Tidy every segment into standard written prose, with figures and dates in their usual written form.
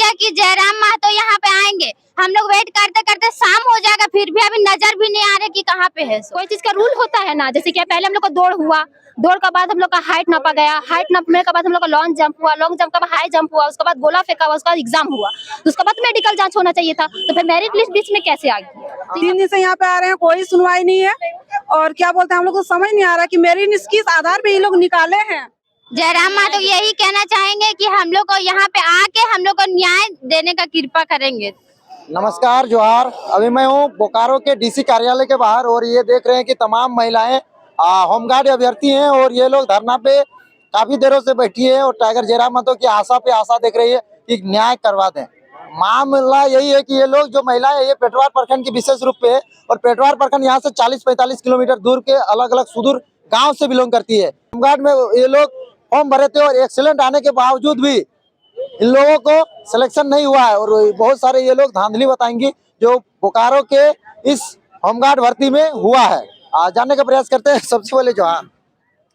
गया कि जयराम महतो यहाँ पे आएंगे। हम लोग वेट करते करते शाम हो जाएगा, फिर भी अभी नजर भी नहीं आ रहे कि कहाँ पे है। कोई चीज का रूल होता है ना, जैसे कि पहले हम लोग को दौड़ हुआ, दौड़ के बाद हम लोग का हाइट नापा गया, हाइट नापने के बाद हम लोग का लॉन्ग जंप हुआ, लॉन्ग जंप के बाद हाई जंप हुआ, उसके बाद गोला फेंका हुआ, उसके बाद एग्जाम हुआ, तो उसके बाद मेडिकल जांच होना चाहिए था। तो फिर मेरिट लिस्ट बीच में कैसे आ गई? 3 दिन से यहाँ पे आ रहे हैं, कोई सुनवाई नहीं है। और क्या बोलते हैं, हम लोग को समझ नहीं आ रहा कि मेरिट लिस्ट किस आधार पे ये लोग निकाले हैं। जयराम महतो यही कहना चाहेंगे कि हम लोग को यहाँ पे आके हम लोग को न्याय देने का कृपा करेंगे। नमस्कार, जोहार। अभी मैं हूँ बोकारो के डीसी कार्यालय के बाहर और ये देख रहे हैं कि तमाम महिलाएं होमगार्ड अभ्यर्थी हैं और ये लोग धरना पे काफी देरों से बैठी है और टाइगर जयराम महतो की आशा पे आशा देख रही है कि न्याय करवा दें। मामला यही है कि ये लोग जो महिलाएं ये पेटवार प्रखंड की विशेष रूप पे है और पेटवार प्रखंड यहाँ से 40-45 किलोमीटर दूर के अलग अलग सुदूर गाँव से बिलोंग करती है। होमगार्ड में ये लोग फॉर्म भरे थे और एक्सीलेंट आने के बावजूद भी इन लोगों को सिलेक्शन नहीं हुआ है और बहुत सारे ये लोग धांधली बताएंगी जो बोकारो के इस होमगार्ड भर्ती में हुआ है। जानने का प्रयास करते हैं। सबसे पहले जो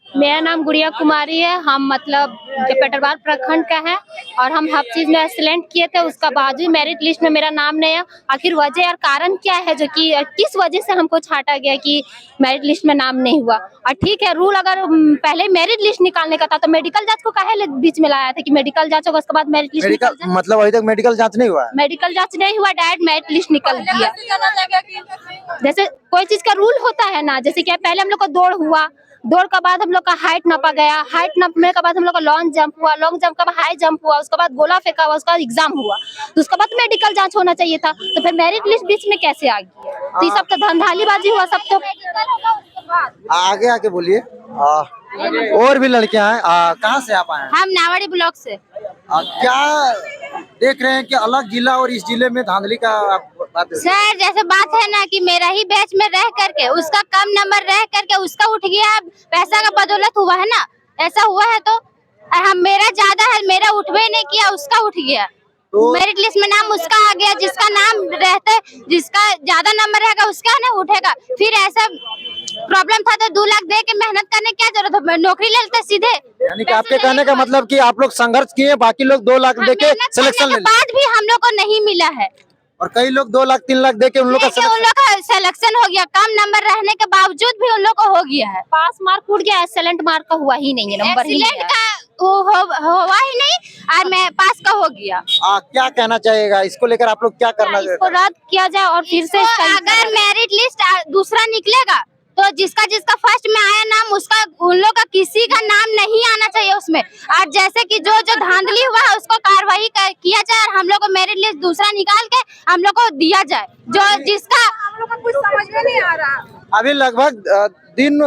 मेरा नाम गुड़िया कुमारी है। हम मतलब जो पेटरवार प्रखंड का है और हम हर चीज में एक्सीलेंट किए थे, उसका बावजूद मेरिट लिस्ट में मेरा नाम नहीं है। आखिर वजह और कारण क्या है जो कि किस वजह से हमको छांटा गया कि मेरिट लिस्ट में नाम नहीं हुआ? और ठीक है, रूल अगर पहले मेरिट लिस्ट निकालने का था तो मेडिकल जांच को काहे बीच में लाया था कि मेडिकल जांच होगा उसके बाद मेरिट लिस्ट मतलब अभी तक मेडिकल जाँच नहीं हुआ है? मेडिकल जांच नहीं हुआ, डायरेक्ट मेरिट लिस्ट निकल गया। जैसे कोई चीज का रूल होता है ना, जैसे कि पहले हम लोग को दौड़ हुआ, दौड़ के बाद हम लोग का हाइट नापा गया, हाइट नापने के बाद हम लोग का लॉन्ग जंप हुआ, लॉन्ग जंप के बाद हाई जंप हुआ, उसके बाद गोला फेंका हुआ, उसके बाद एग्जाम हुआ, तो उसके बाद मेडिकल जांच होना चाहिए था। तो फिर मेरिट लिस्ट बीच में कैसे आ गई? तो ये सब तो धंधालीबाजी हुआ। सब तो आगे आके बोलिए। और भी लड़कियां हैं, कहाँ से आप आए हैं? हम नावाड़ी ब्लॉक से। क्या देख रहे हैं कि अलग जिला और इस जिले में धांधली का बात है? सर जैसे बात है ना कि मेरा ही बैच में रह करके उसका कम नंबर रह करके उसका उठ गया, पैसा का बदौलत हुआ है ना, ऐसा हुआ है। तो हम मेरा ज्यादा है, मेरा उठवे नहीं किया, उसका उठ गया। तो मेरिट लिस्ट में नाम उसका आ गया, जिसका नाम रहता है, जिसका ज्यादा नंबर रहेगा उसका ना उठेगा। फिर ऐसा प्रॉब्लम था तो 2 लाख दे के मेहनत करने क्या जरूरत है, नौकरी ले लेते सीधे। यानी कि आपके कहने का मतलब कि आप लोग संघर्ष किए, बाकी लोग 2 लाख दे के सिलेक्शन ले लिए बाद भी हम लोग को नहीं मिला है और कई लोग 2 लाख 3 लाख दे के उन लोग का सिलेक्शन हो गया। कम नंबर रहने के बावजूद भी उन लोग को हो गया है। पास मार्क उठ गया, एक्सीलेंट मार्क का हुआ ही नहीं है, नंबर ही नहीं एक्सीलेंट का हुआ ही नहीं और मैं पास का हो गया। क्या कहना चाहिएगा इसको लेकर? आप लोग क्या करना इसको रद्द किया जाए और फिर से अगर मेरिट लिस्ट दूसरा निकलेगा तो जिसका जिसका फर्स्ट में आया नाम उसका उन लोग का किसी का नाम नहीं आना चाहिए उसमें। और जैसे कि जो जो धांधली हुआ है उसको कार्रवाई किया जाए और हम लोग को मेरिट लिस्ट दूसरा निकाल के हम लोग को दिया जाए। जो जिसका हम लोग को कुछ समझ में नहीं आ रहा। अभी लगभग दिन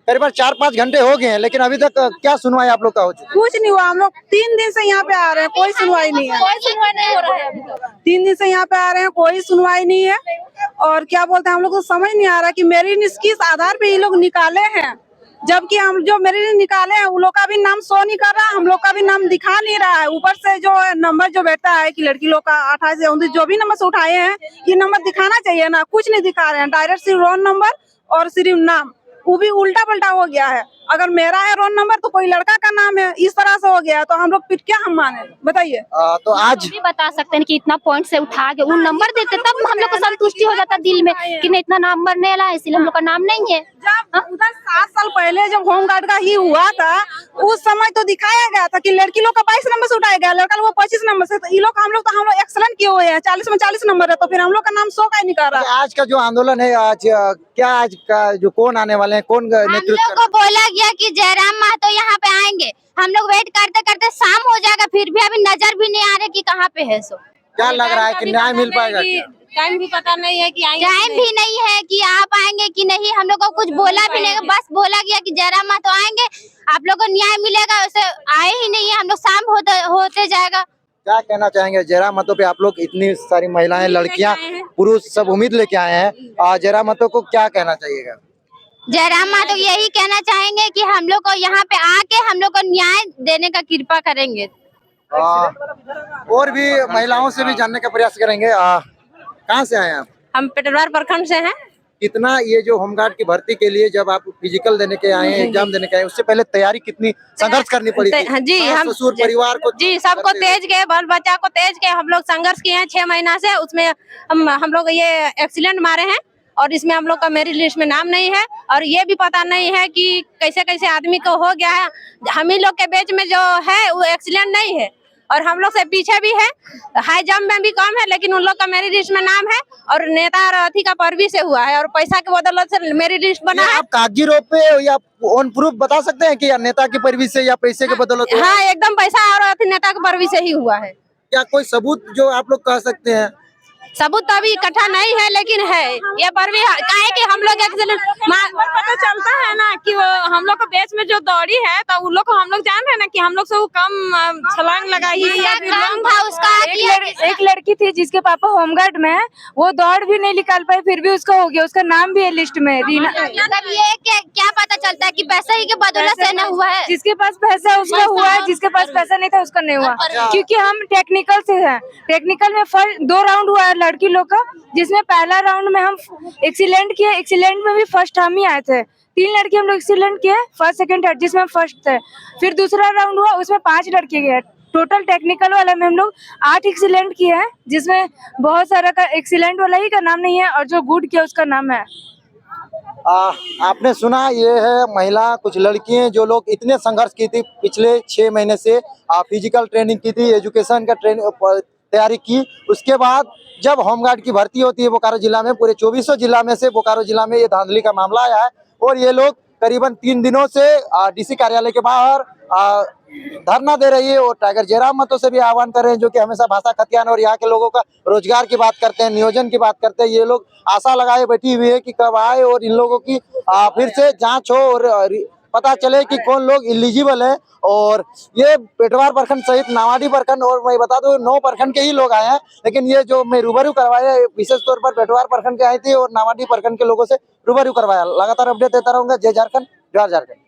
करीब 4-5 घंटे हो गए हैं, लेकिन अभी तक क्या सुनवाई आप लोग का हो चुकी? कुछ नहीं हुआ। हम लोग 3 दिन से यहाँ पे आ रहे हैं, कोई सुनवाई नहीं है। कोई सुनवाई नहीं हो रहा है अभी तक। 3 दिन से यहाँ पे आ रहे हैं, कोई सुनवाई नहीं है। और क्या बोलते हैं, हम लोग को समझ नहीं आ रहा कि मेरिट लिस्ट किस आधार पे ये लोग निकाले हैं, जबकि हम जो मेरिट लिस्ट निकाले हैं उन लोग का भी नाम शो नहीं कर रहा, हम लोग का भी नाम दिखा नहीं रहा है। ऊपर से जो नंबर जो बैठता है कि लड़की लोग का 28 से 29 जो भी नंबर से उठाए हैं, ये नंबर दिखाना चाहिए ना, कुछ नहीं दिखा रहे हैं। डायरेक्ट सिर्फ रोल नंबर और सिर्फ नाम, वो भी उल्टा पलटा हो गया है। अगर मेरा है रोल नंबर तो कोई लड़का का नाम है, इस तरह से हो गया है, तो हम लोग फिर क्या हम माने, बताइए। तो आज भी बता सकते हैं कि इतना पॉइंट से उठा के वो नंबर देते तब हम लोग को संतुष्टि हो जाता दिल में कि नहीं इतना नंबर नहीं आया इसलिए हम लोग का नाम नहीं है। जब उधर 7 साल पहले जब होमगार्ड का ही हुआ था, उस समय तो दिखाया गया था कि लड़की लोग का 22 नंबर से उठाया गया, लड़का लोग 25 नंबर से। तो ये लोग हम लोग एक्सीलेंट किए हुए हैं, 40 में 40 नंबर है, तो फिर हम लोग का नाम शो का नहीं कर रहा। आज का जो आंदोलन है, आज क्या आज का जो कौन आने वाले हैं, कौन हम लोग को बोला गया कि जयराम महतो यहाँ पे आएंगे। हम लोग वेट करते करते शाम हो जाएगा, फिर भी अभी नजर भी नहीं आ रहे कि कहाँ पे है। सो क्या लग रहा है कि न्याय मिल पाएगा? टाइम भी पता नहीं है कि टाइम भी नहीं है कि आप आएंगे कि नहीं। हम लोग को कुछ बोला भी नहीं, बस बोला गया कि जयराम महतो आएंगे, आप लोग को न्याय मिलेगा। वैसे आए ही नहीं है, हम लोग शाम होते जाएगा। क्या कहना चाहेंगे जयराम महतो पे? आप लोग इतनी सारी महिलाएं, लड़कियां, पुरुष सब उम्मीद लेके आए हैं, जयराम महतो को क्या कहना चाहिएगा? जयराम महतो यही कहना चाहेंगे कि हम लोग को यहाँ पे आके हम लोग को न्याय देने का कृपा करेंगे। और भी महिलाओं से भी जानने का प्रयास करेंगे। कहाँ से आए हैं आप? हम पेटवार प्रखंड से हैं। कितना ये जो होमगार्ड की भर्ती के लिए जब आप फिजिकल देने के आए हैं, एग्जाम देने के आए, उससे पहले तैयारी कितनी संघर्ष करनी पड़ी थी? हाँ जी, सास, हम ससुर परिवार को जी सबको तेज के बाल बच्चा को तेज के हम लोग संघर्ष किए हैं 6 महीना से। उसमें हम लोग ये एक्सीलेंट मारे हैं और इसमें हम लोग का मेरिट लिस्ट में नाम नहीं है और ये भी पता नहीं है कि कैसे कैसे आदमी को हो गया है। हम ही लोग के बैच में जो है वो एक्सीलेंट नहीं है और हम लोग से पीछे भी है। हाई जंप में भी कम है लेकिन उन लोग का मेरिट लिस्ट में नाम है और नेता और अथी का परवी से हुआ है और पैसा के बदौलत से मेरिट लिस्ट बना ये है। आप कागजी रूप पे या ऑन प्रूफ बता सकते हैं कि या नेता की परवी से या पैसे के बदौलत हुआ? हाँ एकदम पैसा और अथी नेता के परवी से ही हुआ है। क्या कोई सबूत जो आप लोग कह सकते हैं? सबूत तो अभी इकट्ठा नहीं है लेकिन है ये परवी काहे कि हम लोग पता चलता है ना कि वो हम लोग को बैच में जो दौड़ी है तो उन लोग को हम लोग जान रहे हैं ना कि हम लोग से वो कम छलांग लगाई है या फिर कम था उसका एक लड़की थी जिसके पापा होमगार्ड में है, वो दौड़ भी नहीं निकाल पाई फिर भी उसका हो गया, उसका नाम भी है लिस्ट में रीना। मतलब ये क्या पता चलता है कि पैसा ही के बदौलत से न हुआ है? जिसके पास पैसा उसका हुआ है, जिसके पास पैसा नहीं था उसका नहीं हुआ। क्योंकि हम टेक्निकल से हैं, टेक्निकल में फर्स्ट 2 राउंड हुआ है लड़की लोग का, जिसमें पहला राउंड में हम एक्सीलेंट किए, एक्सीलेंट में भी फर्स्ट हम ही आए थे। 3 लड़के हम लोग एक्सीलेंट किए फर्स्ट सेकंड थर्ड, जिसमें हम फर्स्ट थे। फिर दूसरा राउंड हुआ उसमें 5 लड़के गए। टोटल टेक्निकल वाला में हम लोग 8 एक्सीलेंट किए हैं, जिसमें बहुत सारा का एक्सीलेंट वाला ही का नाम नहीं है और जो गुड किया उसका नाम है। आपने सुना, ये है महिला, कुछ लड़कियां जो लोग इतने संघर्ष की थी पिछले 6 महीने से, फिजिकल ट्रेनिंग की थी, एजुकेशन का तैयारी की। उसके बाद जब होमगार्ड की भर्ती होती है बोकारो जिला में, पूरे 2400 जिला में से बोकारो जिला में ये धांधली का मामला आया है और ये लोग करीबन 3 दिनों से डीसी कार्यालय के बाहर धरना दे रही है और टाइगर जयराम मतों से भी आह्वान कर रहे हैं, जो कि हमेशा भाषा खतियान और यहाँ के लोगों का रोजगार की बात करते हैं, नियोजन की बात करते हैं। ये लोग आशा लगाए बैठी हुई है कि कब आए और इन लोगों की फिर से जांच हो और पता चले कि कौन लोग इलिजिबल है। और ये पेटवार प्रखंड सहित नावाडी प्रखंड और मैं बता दूं 9 प्रखंड के ही लोग आए हैं, लेकिन ये जो मैं रूबरू करवाया विशेष तौर पर पेटवार प्रखंड के आए थे और नावाडी प्रखंड के लोगों से रूबरू करवाया। लगातार अपडेट देता रहूंगा। जय झारखंड, जय झारखंड।